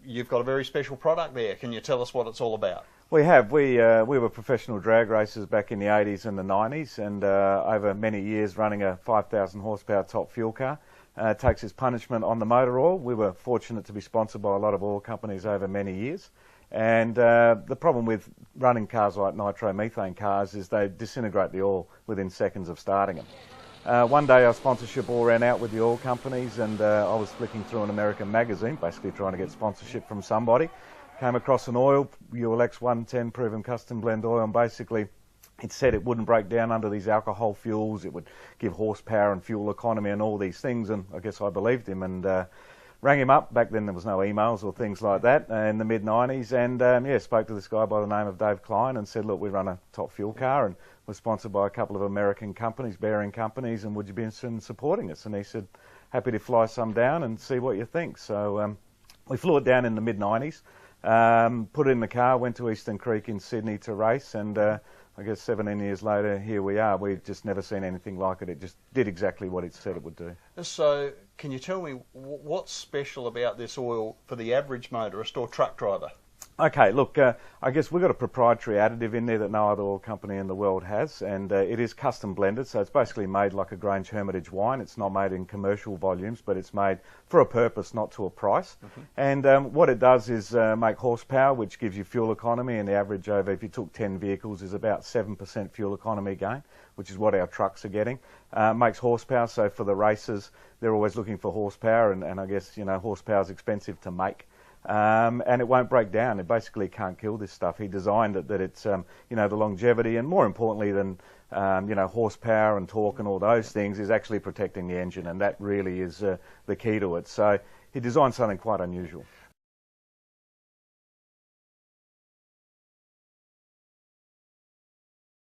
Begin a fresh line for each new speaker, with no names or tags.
you've got a very special product there. Can you tell us what it's all about?
We have. We were professional drag racers back in the 80s and the 90s, and over many years running a 5,000 horsepower top fuel car. Takes its punishment on the motor oil. We were fortunate to be sponsored by a lot of oil companies over many years. And the problem with running cars like nitromethane cars is they disintegrate the oil within seconds of starting them. One day our sponsorship all ran out with the oil companies, and I was flicking through an American magazine, basically trying to get sponsorship from somebody. Came across an oil, ULX110 proven custom blend oil, and basically it said it wouldn't break down under these alcohol fuels, it would give horsepower and fuel economy and all these things, and I guess I believed him and rang him up. Back then there was no emails or things like that in the mid-90s, and spoke to this guy by the name of Dave Klein and said, look, we run a top fuel car and we're sponsored by a couple of American companies, bearing companies, and would you be interested in supporting us? And he said, happy to fly some down and see what you think. So we flew it down in the mid-90s. Put it in the car, went to Eastern Creek in Sydney to race, and I guess 17 years later, here we are. We've just never seen anything like it. It just did exactly what it said it would do.
So, can you tell me what's special about this oil for the average motorist or truck driver?
Okay, look, I guess we've got a proprietary additive in there that no other oil company in the world has, and it is custom blended, so it's basically made like a Grange Hermitage wine. It's not made in commercial volumes, but it's made for a purpose, not to a price. And what it does is make horsepower, which gives you fuel economy, and the average over, if you took 10 vehicles, is about 7% fuel economy gain, which is what our trucks are getting. Makes horsepower, so for the racers, they're always looking for horsepower, and I guess, horsepower is expensive to make. And it won't break down. It basically can't kill this stuff. He designed it that it's, the longevity, and more importantly than, horsepower and torque and all those things, is actually protecting the engine, and that really is the key to it. So he designed something quite unusual.